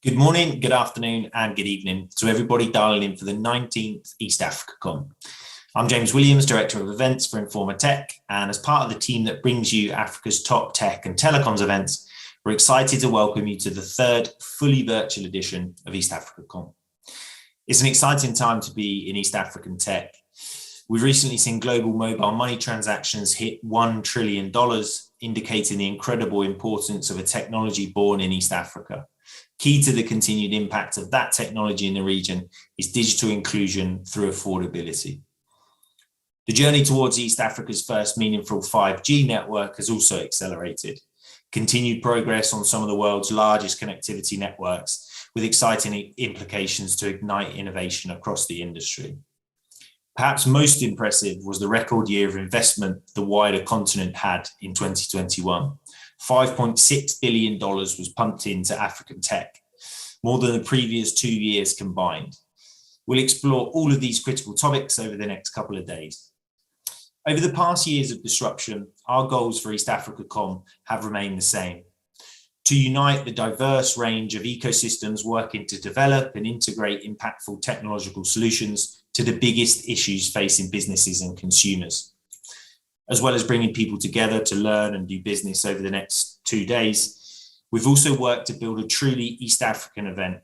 Good morning, good afternoon, and good evening to everybody dialing in for the 19th East Africa Con. I'm James Williams, Director of Events for Informa Tech, and as part of the team that brings you Africa's top tech and telecoms events, we're excited to welcome you to the third fully virtual edition of East Africa Con. It's an exciting time to be in East African tech. We've recently seen global mobile money transactions hit $1 trillion, indicating the incredible importance of a technology born in East Africa. Key to the continued impact of that technology in the region is digital inclusion through affordability. The journey towards East Africa's first meaningful 5G network has also accelerated. Continued progress on some of the world's largest connectivity networks, with exciting implications to ignite innovation across the industry. Perhaps most impressive was the record year of investment the wider continent had in 2021. $5.6 billion was pumped into African tech, more than the previous 2 years combined. We'll explore all of these critical topics over the next couple of days. Over the past years of disruption, our goals for East Africa Com have remained the same: to unite the diverse range of ecosystems working to develop and integrate impactful technological solutions to the biggest issues facing businesses and consumers, as well as bringing people together to learn and do business over the next 2 days. We've also worked to build a truly East African event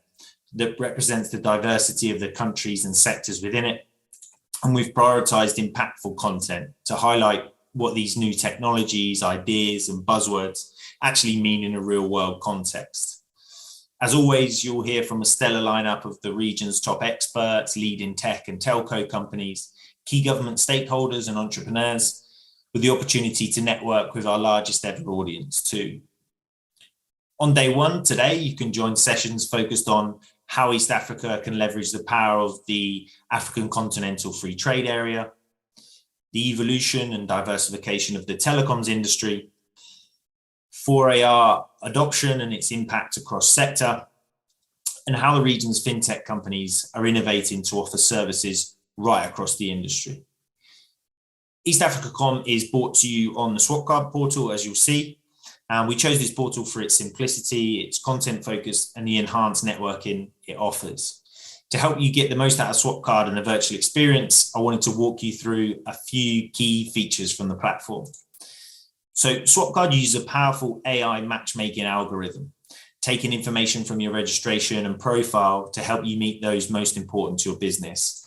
that represents the diversity of the countries and sectors within it. And we've prioritized impactful content to highlight what these new technologies, ideas, and buzzwords actually mean in a real world context. As always, you'll hear from a stellar lineup of the region's top experts, leading tech and telco companies, key government stakeholders and entrepreneurs, with the opportunity to network with our largest ever audience too. On day one today, you can join sessions focused on how East Africa can leverage the power of the African Continental Free Trade Area, the evolution and diversification of the telecoms industry, 4AR adoption and its impact across sector, and how the region's fintech companies are innovating to offer services right across the industry. East Africa Com is brought to you on the Swapcard portal, as you'll see. And we chose this portal for its simplicity, its content focus, and the enhanced networking it offers. To help you get the most out of Swapcard and the virtual experience, I wanted to walk you through a few key features from the platform. So Swapcard uses a powerful AI matchmaking algorithm, taking information from your registration and profile to help you meet those most important to your business.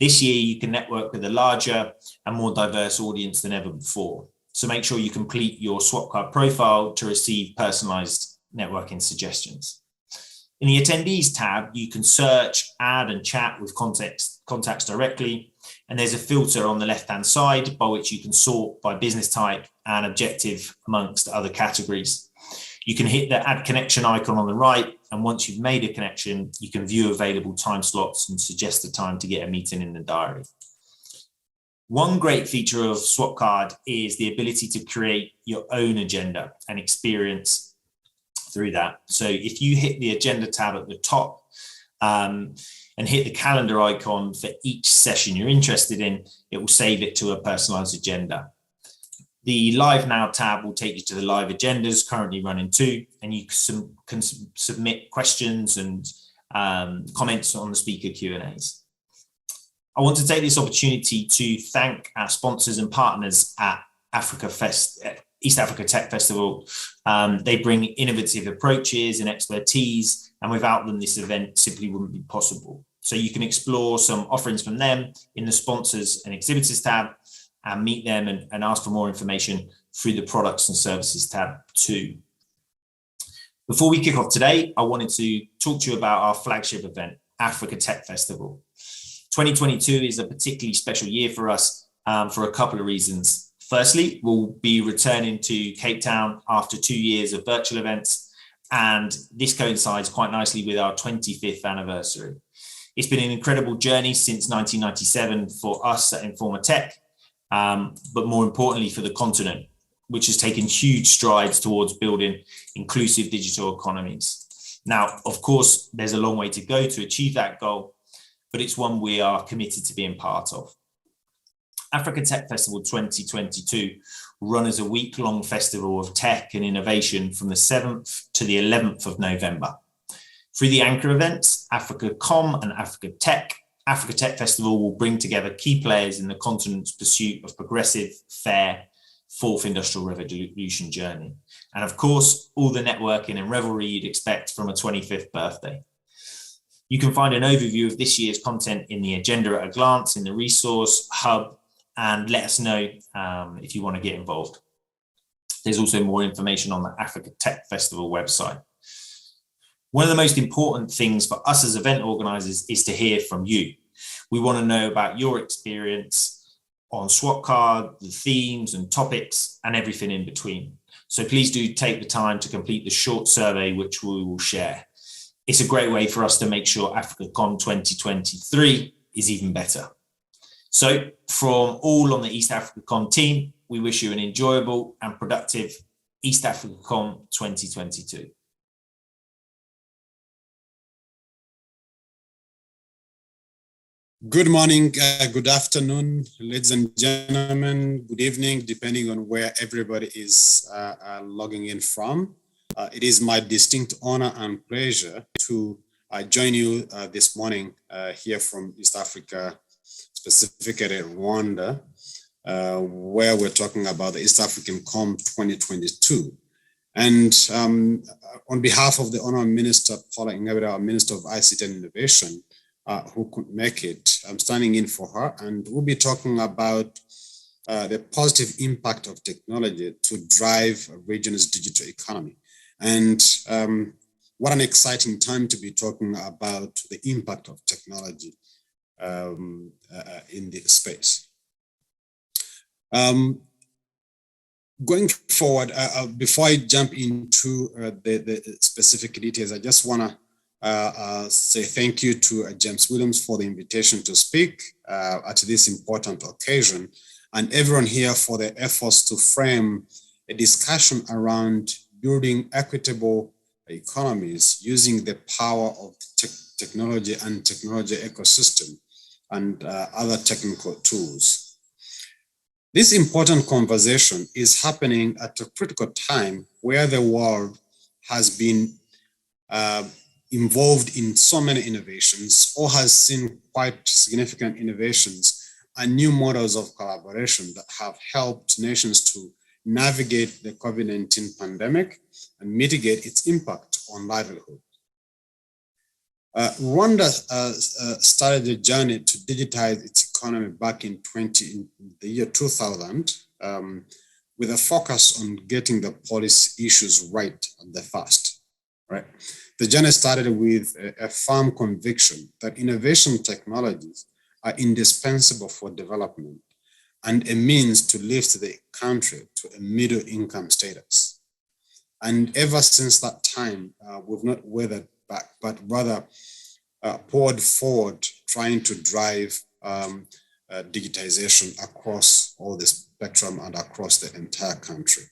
This year, you can network with a larger and more diverse audience than ever before. So make sure you complete your Swapcard profile to receive personalized networking suggestions. In the attendees tab, you can search, add, and chat with contacts directly. And there's a filter on the left-hand side by which you can sort by business type and objective amongst other categories. You can hit the add connection icon on the right. And once you've made a connection, you can view available time slots and suggest a time to get a meeting in the diary. One great feature of Swapcard is the ability to create your own agenda and experience through that. So if you hit the agenda tab at the top and hit the calendar icon for each session you're interested in, it will save it to a personalized agenda. The Live Now tab will take you to the live agendas currently running too, and you can submit questions and comments on the speaker Q&As. I want to take this opportunity to thank our sponsors and partners at East Africa Tech Festival. They bring innovative approaches and expertise, and without them, this event simply wouldn't be possible. So you can explore some offerings from them in the sponsors and exhibitors tab and meet them and ask for more information through the products and services tab too. Before we kick off today, I wanted to talk to you about our flagship event, Africa Tech Festival. 2022 is a particularly special year for us for a couple of reasons. Firstly, we'll be returning to Cape Town after 2 years of virtual events, and this coincides quite nicely with our 25th anniversary. It's been an incredible journey since 1997 for us at Informa Tech, but more importantly for the continent, which has taken huge strides towards building inclusive digital economies. Now, of course, there's a long way to go to achieve that goal, but it's one we are committed to being part of. Africa Tech Festival 2022 will run as a week-long festival of tech and innovation from the 7th to the 11th of November. Through the anchor events, AfricaCom and Africa Tech Festival will bring together key players in the continent's pursuit of progressive, fair, fourth industrial revolution journey. And of course, all the networking and revelry you'd expect from a 25th birthday. You can find an overview of this year's content in the agenda at a glance in the resource hub, and let us know if you want to get involved. There's also more information on the Africa Tech Festival website. One of the most important things for us as event organisers is to hear from you. We want to know about your experience on SWOT card, the themes and topics, and everything in between. So please do take the time to complete the short survey, which we will share. It's a great way for us to make sure AfricaCon 2023 is even better. So from all on the East AfricaCon team, we wish you an enjoyable and productive East AfricaCon 2022. Good morning, good afternoon, ladies and gentlemen, good evening, depending on where everybody is logging in from. It is my distinct honor and pleasure to join you this morning here from East Africa, specifically Rwanda, where we're talking about the East African Com 2022. And on behalf of the Honorable Minister, Paula Ingabire, our Minister of ICT and Innovation, who couldn't make it, I'm standing in for her, and we'll be talking about the positive impact of technology to drive a region's digital economy. And what an exciting time to be talking about the impact of technology in this space. Going forward, before I jump into the specific details, I just want to say thank you to James Williams for the invitation to speak at this important occasion, and everyone here for their efforts to frame a discussion around building equitable economies using the power of technology and technology ecosystem and other technical tools. This important conversation is happening at a critical time where the world has been involved in so many innovations, or has seen quite significant innovations and new models of collaboration that have helped nations to navigate the COVID-19 pandemic and mitigate its impact on livelihood. Rwanda started a journey to digitize its economy back in the year 2000 with a focus on getting the policy issues right at the first. Right? The journey started with a firm conviction that innovation technologies are indispensable for development and a means to lift the country to a middle income status. And ever since that time, we've not weathered back, but rather poured forward, trying to drive digitization across all the spectrum and across the entire country.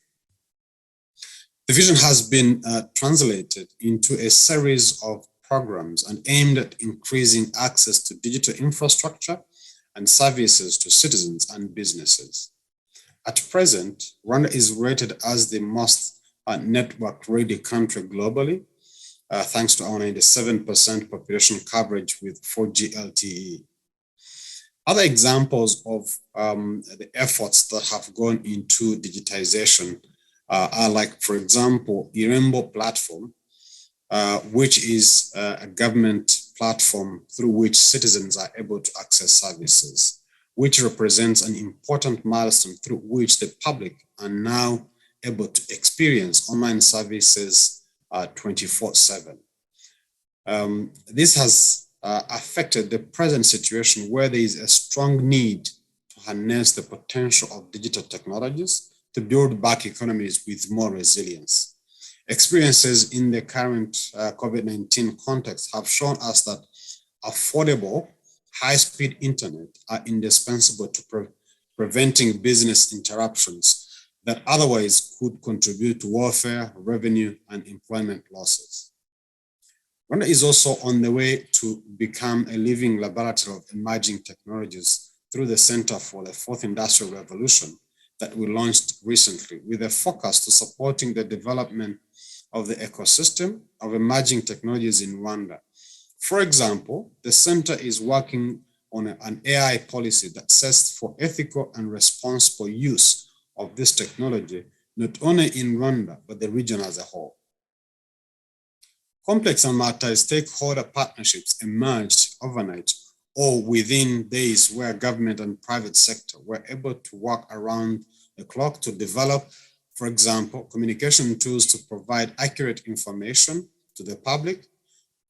The vision has been translated into a series of programs and aimed at increasing access to digital infrastructure and services to citizens and businesses. At present, Rwanda is rated as the most network-ready country globally, thanks to our 97% population coverage with 4G LTE. Other examples of the efforts that have gone into digitization are like, for example, Irembo platform, which is a government platform through which citizens are able to access services, which represents an important milestone through which the public are now able to experience online services 24/7. This has affected the present situation where there is a strong need to harness the potential of digital technologies to build back economies with more resilience. Experiences in the current COVID-19 context have shown us that affordable, high-speed internet are indispensable to preventing business interruptions that otherwise could contribute to warfare, revenue, and employment losses. Rwanda is also on the way to become a living laboratory of emerging technologies through the Center for the Fourth Industrial Revolution that we launched recently, with a focus to supporting the development of the ecosystem of emerging technologies in Rwanda. For example, the center is working on an AI policy that sets for ethical and responsible use of this technology, not only in Rwanda, but the region as a whole. Complex and multi-stakeholder partnerships emerged overnight or within days where government and private sector were able to work around the clock to develop, for example, communication tools to provide accurate information to the public,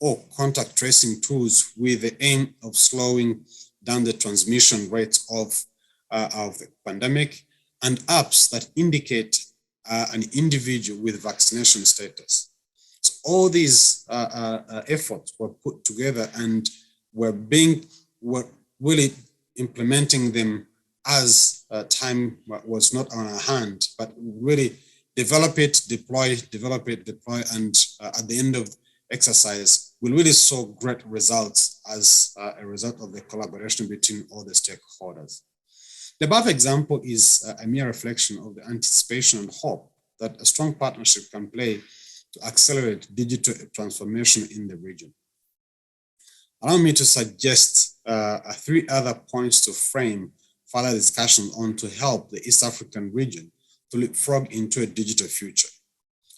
or contact tracing tools with the aim of slowing down the transmission rates of the pandemic, and apps that indicate an individual with vaccination status. So all these efforts were put together and were really implementing them as time was not on our hand, but really develop it, deploy, and at the end of exercise, we really saw great results as a result of the collaboration between all the stakeholders. The above example is a mere reflection of the anticipation and hope that a strong partnership can play to accelerate digital transformation in the region. Allow me to suggest 3 other points to frame further discussion on to help the East African region to leapfrog into a digital future.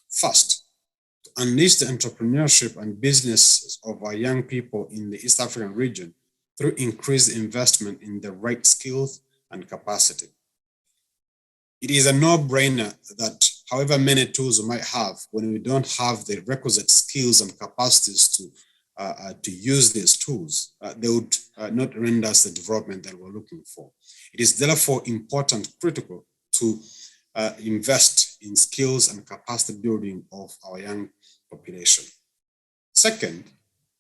First, to unleash the entrepreneurship and businesses of our young people in the East African region through increased investment in the right skills and capacity. It is a no-brainer that however many tools we might have, when we don't have the requisite skills and capacities to use these tools, they would not render us the development that we're looking for. It is therefore important, critical to invest in skills and capacity building of our young population. Second,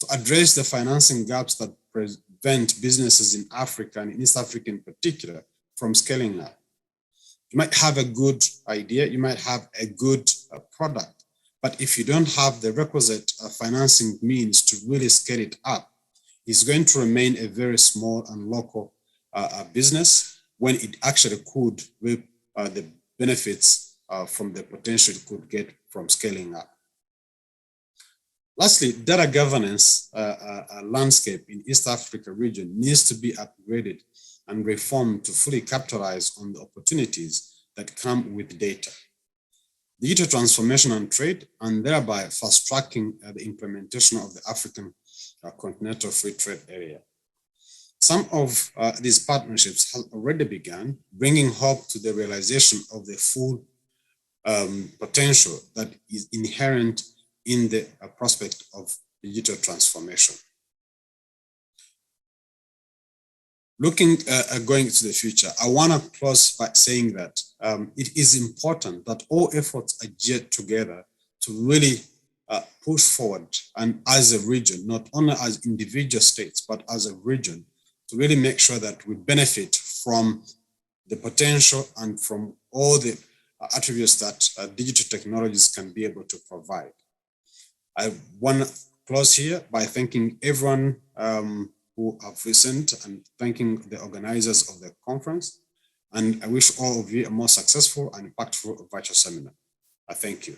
to address the financing gaps that prevent businesses in Africa and in East Africa in particular from scaling up. You might have a good idea, you might have a good product, but if you don't have the requisite financing means to really scale it up, it's going to remain a very small and local business when it actually could reap the benefits from the potential it could get from scaling up. Lastly, data governance landscape in East Africa region needs to be upgraded and reformed to fully capitalize on the opportunities that come with data. Digital transformation and trade, and thereby fast-tracking the implementation of the African Continental Free Trade Area. Some of these partnerships have already begun, bringing hope to the realization of the full potential that is inherent in the prospect of digital transformation. Looking going to the future, I want to close by saying that it is important that all efforts are geared together to really push forward, and as a region, not only as individual states, but as a region, to really make sure that we benefit from the potential and from all the attributes that digital technologies can be able to provide. I want to close here by thanking everyone who have listened and thanking the organizers of the conference. And I wish all of you a more successful and impactful virtual seminar. I thank you.